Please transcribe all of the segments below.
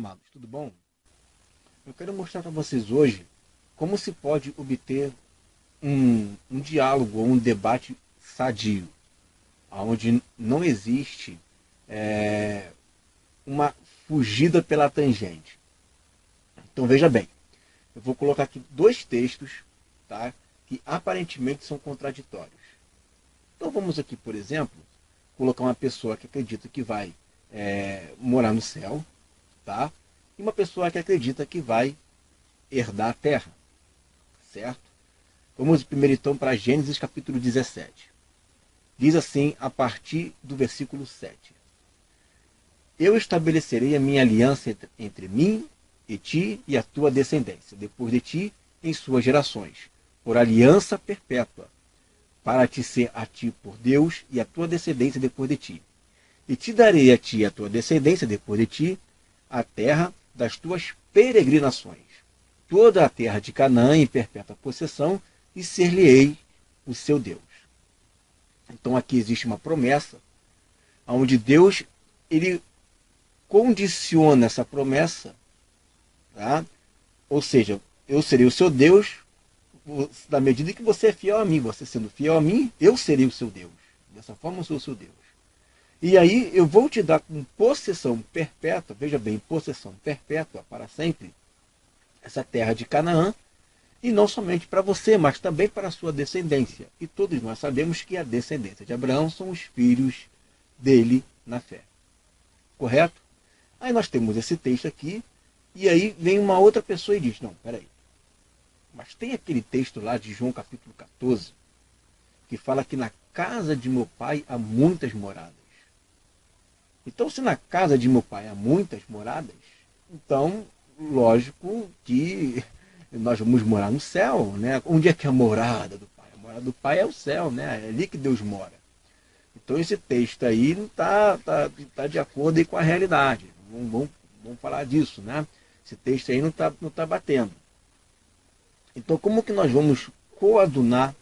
amados, tudo bom? Eu quero mostrar para vocês hoje como se pode obter um diálogo ou um debate sadio, onde não existe uma fugida pela tangente. Então veja bem, eu vou colocar aqui dois textos, tá, que aparentemente são contraditórios. Então vamos aqui, por exemplo, colocar uma pessoa que acredita que vai morar no céu, tá? E uma pessoa que acredita que vai herdar a terra, certo? Vamos primeiro então para Gênesis capítulo 17. Diz assim a partir do versículo 7. Eu estabelecerei a minha aliança entre mim e ti e a tua descendência, depois de ti em suas gerações, por aliança perpétua, para te ser a ti por Deus e a tua descendência depois de ti. E te darei a ti e a tua descendência depois de ti a terra das tuas peregrinações, toda a terra de Canaã em perpétua possessão, e ser-lhe-ei o seu Deus. Então aqui existe uma promessa, onde Deus ele condiciona essa promessa, tá? Ou seja, eu serei o seu Deus na medida que você é fiel a mim. Você sendo fiel a mim, eu serei o seu Deus. Dessa forma eu sou o seu Deus. E aí eu vou te dar com possessão perpétua, veja bem, possessão perpétua para sempre, essa terra de Canaã, e não somente para você, mas também para a sua descendência. E todos nós sabemos que a descendência de Abraão são os filhos dele na fé. Correto? Aí nós temos esse texto aqui, e aí vem uma outra pessoa e diz, não, peraí, mas tem aquele texto lá de João capítulo 14, que fala que na casa de meu pai há muitas moradas. Então, se na casa de meu pai há muitas moradas, então, lógico que nós vamos morar no céu, né? Onde é que é a morada do pai? A morada do pai é o céu, né? É ali que Deus mora. Então, esse texto aí não está de acordo aí com a realidade. Vamos falar disso, né? Esse texto aí não tá batendo. Então, como que nós vamos coadunar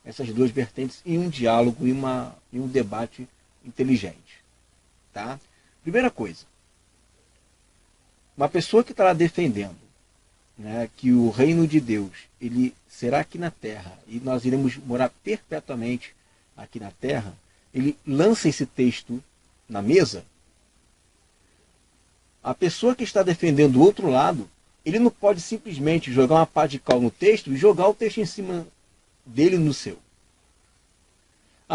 essas duas vertentes em um diálogo, em um debate inteligente? Tá? Primeira coisa, uma pessoa que está lá defendendo, né, que o reino de Deus ele será aqui na terra e nós iremos morar perpetuamente aqui na terra, ele lança esse texto na mesa. A pessoa que está defendendo o outro lado, ele não pode simplesmente jogar uma pá de cal no texto e jogar o texto em cima dele no seu.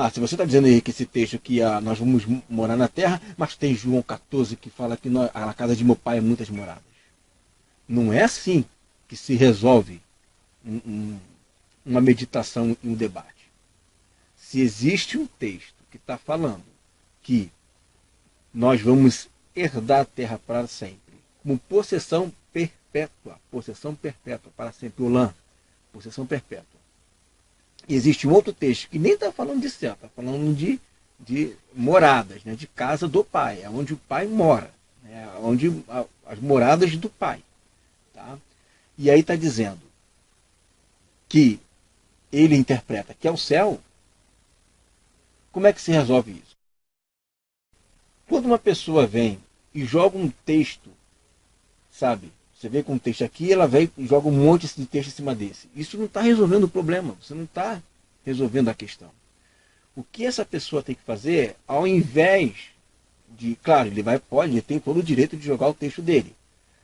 Ah, se você está dizendo aí que esse texto aqui, nós vamos morar na terra, mas tem João 14 que fala que na casa de meu pai há muitas moradas. Não é assim que se resolve uma meditação e um debate. Se existe um texto que está falando que nós vamos herdar a terra para sempre, como possessão perpétua para sempre, Olã, possessão perpétua. E existe um outro texto que nem está falando de céu, está falando de moradas, né, de casa do pai, é onde o pai mora, né, onde as moradas do pai. Tá? E aí está dizendo que ele interpreta que é o céu. Como é que se resolve isso? Quando uma pessoa vem e joga um texto, sabe? Você vê com um texto aqui, ela vem e joga um monte de texto em cima desse. Isso não está resolvendo o problema, você não está resolvendo a questão. O que essa pessoa tem que fazer, ao invés de... Claro, ele tem todo o direito de jogar o texto dele.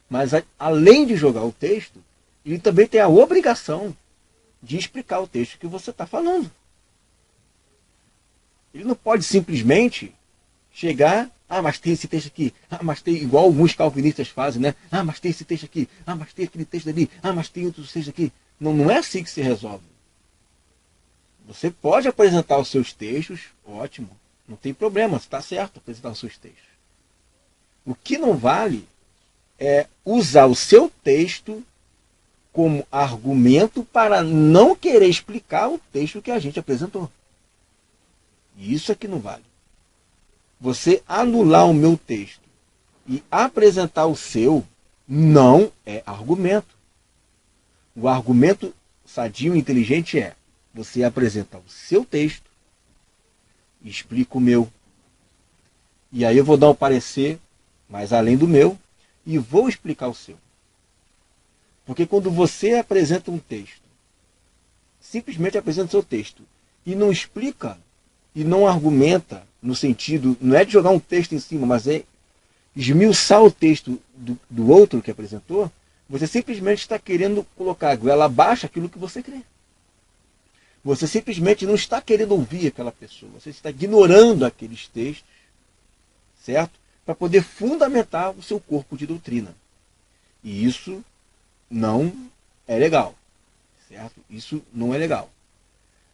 Mas além de jogar o texto, ele também tem a obrigação de explicar o texto que você está falando. Ele não pode simplesmente chegar, mas tem esse texto aqui, mas tem, igual alguns calvinistas fazem, né? Mas tem esse texto aqui, mas tem aquele texto ali, mas tem outro texto aqui. Não é assim que se resolve. Você pode apresentar os seus textos, ótimo, não tem problema, está certo apresentar os seus textos. O que não vale é usar o seu texto como argumento para não querer explicar o texto que a gente apresentou. Isso é que não vale. Você anular o meu texto e apresentar o seu não é argumento. O argumento sadio e inteligente é você apresentar o seu texto e explica o meu. E aí eu vou dar um parecer, mas além do meu, e vou explicar o seu. Porque quando você apresenta um texto, simplesmente apresenta o seu texto, e não explica, e não argumenta, no sentido, não é de jogar um texto em cima, mas é esmiuçar o texto do outro que apresentou, você simplesmente está querendo colocar a goela abaixo aquilo que você crê. Você simplesmente não está querendo ouvir aquela pessoa, você está ignorando aqueles textos, certo? Para poder fundamentar o seu corpo de doutrina. E isso não é legal, certo? Isso não é legal.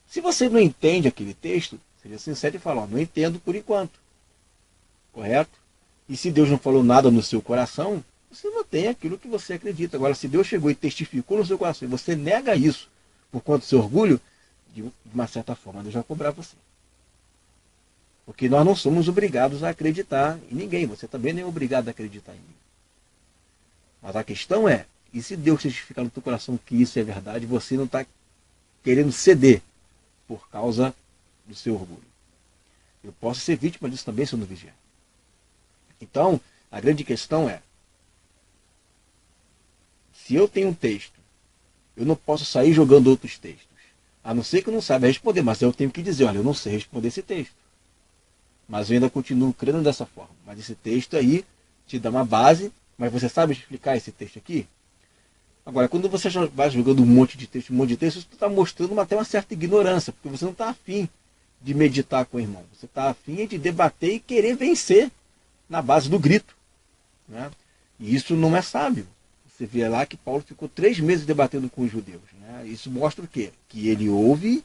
Se você não entende aquele texto, seja sincero e fala, não entendo por enquanto. Correto? E se Deus não falou nada no seu coração, você não tem aquilo que você acredita. Agora, se Deus chegou e testificou no seu coração e você nega isso por conta do seu orgulho, de uma certa forma Deus vai cobrar você. Porque nós não somos obrigados a acreditar em ninguém. Você também nem é obrigado a acreditar em ninguém. Mas a questão é, e se Deus testificar no teu coração que isso é verdade, você não está querendo ceder por causa do seu orgulho. Eu posso ser vítima disso também se eu não vigiar. Então, a grande questão é, se eu tenho um texto, eu não posso sair jogando outros textos. A não ser que eu não saiba responder, mas eu tenho que dizer, olha, eu não sei responder esse texto. Mas eu ainda continuo crendo dessa forma. Mas esse texto aí te dá uma base, mas você sabe explicar esse texto aqui? Agora, quando você vai jogando um monte de texto, isso está mostrando até uma certa ignorância, porque você não está afim de meditar com o irmão. Você está afim de debater e querer vencer na base do grito. Né? E isso não é sábio. Você vê lá que Paulo ficou 3 meses debatendo com os judeus. Né? Isso mostra o quê? Que ele ouve,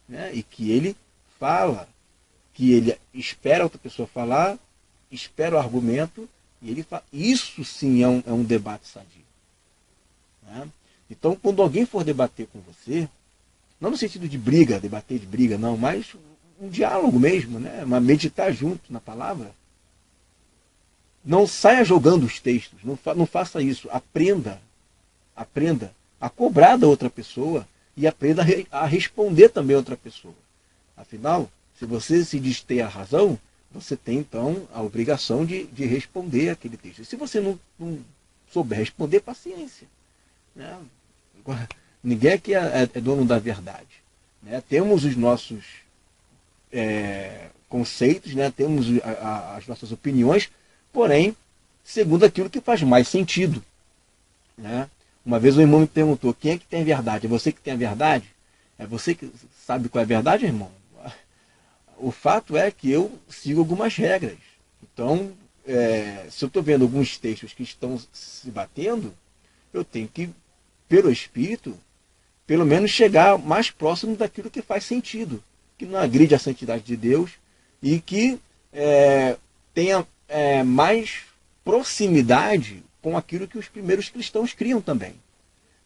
né? E que ele fala. Que ele espera a outra pessoa falar, espera o argumento, e ele fala. Isso sim é um debate sadio. Né? Então, quando alguém for debater com você, não no sentido de briga, debater de briga, não, mas um diálogo mesmo, né? Mas meditar junto na palavra, não saia jogando os textos, não faça isso. Aprenda a cobrar da outra pessoa e aprenda a responder também a outra pessoa. Afinal, se você se diz ter a razão, você tem então a obrigação de responder aquele texto. E se você não souber responder, paciência. Né? Ninguém aqui é dono da verdade. Né? Temos os nossos conceitos, né? Temos as nossas opiniões, porém, segundo aquilo que faz mais sentido. Né? Uma vez um irmão me perguntou, quem é que tem a verdade? É você que tem a verdade? É você que sabe qual é a verdade, irmão? O fato é que eu sigo algumas regras. Então, se eu estou vendo alguns textos que estão se batendo, eu tenho que, pelo Espírito, pelo menos chegar mais próximo daquilo que faz sentido, que não agride a santidade de Deus e que tenha mais proximidade com aquilo que os primeiros cristãos criam também.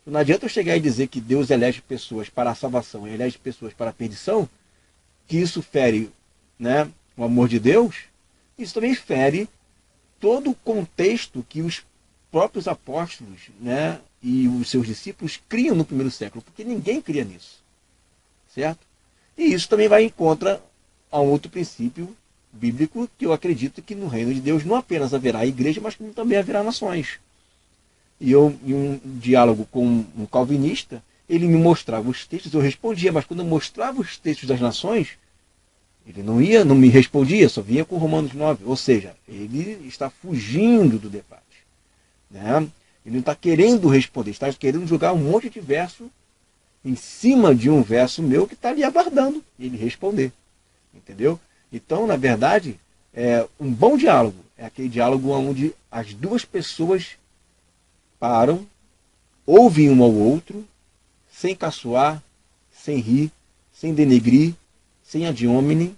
Não adianta eu chegar e dizer que Deus elege pessoas para a salvação e elege pessoas para a perdição, que isso fere, né, o amor de Deus, isso também fere todo o contexto que os próprios apóstolos, né, e os seus discípulos criam no primeiro século, porque ninguém cria nisso. Certo? E isso também vai em contra a um outro princípio bíblico, que eu acredito que no reino de Deus não apenas haverá igreja, mas como também haverá nações. E eu, em um diálogo com um calvinista, ele me mostrava os textos, eu respondia, mas quando eu mostrava os textos das nações, ele não me respondia, só vinha com Romanos 9. Ou seja, ele está fugindo do debate. Né? Ele não está querendo responder, está querendo jogar um monte de verso em cima de um verso meu que está ali aguardando ele responder. Entendeu? Então, na verdade, um bom diálogo é aquele diálogo onde as duas pessoas param, ouvem um ao outro, sem caçoar, sem rir, sem denegrir, sem ad hominem,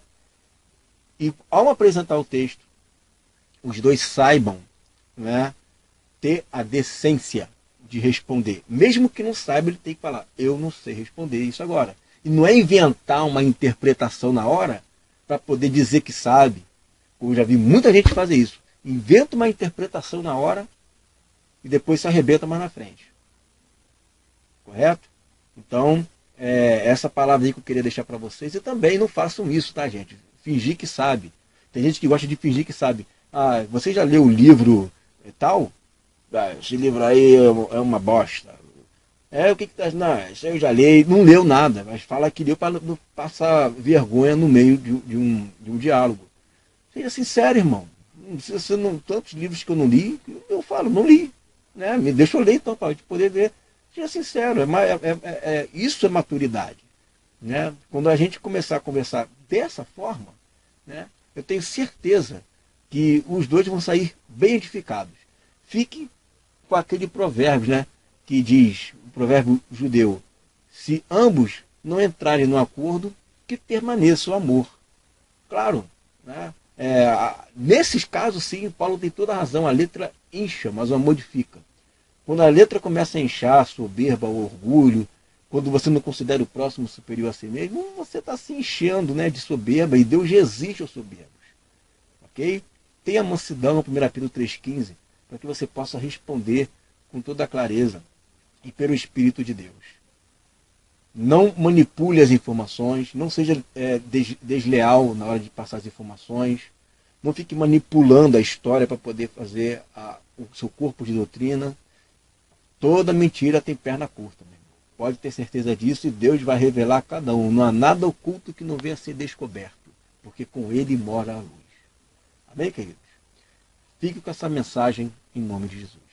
e ao apresentar o texto, os dois saibam, né, ter a decência de responder. Mesmo que não saiba, ele tem que falar, eu não sei responder isso agora. E não é inventar uma interpretação na hora para poder dizer que sabe. Eu já vi muita gente fazer isso. Inventa uma interpretação na hora e depois se arrebenta mais na frente. Correto? Então, essa palavra aí que eu queria deixar para vocês. E também não façam isso, tá, gente? Fingir que sabe. Tem gente que gosta de fingir que sabe. Ah, você já leu o livro tal? esse livro aí é uma bosta. O que tá... Não, isso aí eu já li, não leu nada, mas fala que leu para não passar vergonha no meio de um diálogo. Seja sincero, irmão. Se não, tantos livros que eu não li, eu falo, não li. Né? Me deixa eu ler então, para poder ver. Seja sincero, isso é maturidade. Né? Quando a gente começar a conversar dessa forma, né, eu tenho certeza que os dois vão sair bem edificados. Fique com aquele provérbio, né, que diz, o provérbio judeu, se ambos não entrarem no acordo, que permaneça o amor. Claro, né? Nesses casos, sim, Paulo tem toda a razão. A letra incha, mas o amor modifica. Quando a letra começa a inchar, a soberba, o orgulho, quando você não considera o próximo superior a si mesmo, você está se enchendo, né, de soberba, e Deus resiste aos soberbos. Ok? Tenha mansidão, 1 Pedro 3,15, para que você possa responder com toda a clareza e pelo Espírito de Deus. Não manipule as informações, não seja desleal na hora de passar as informações, não fique manipulando a história para poder fazer o seu corpo de doutrina. Toda mentira tem perna curta, meu irmão. Pode ter certeza disso, e Deus vai revelar a cada um. Não há nada oculto que não venha a ser descoberto, porque com ele mora a luz. Amém, queridos? Fique com essa mensagem em nome de Jesus.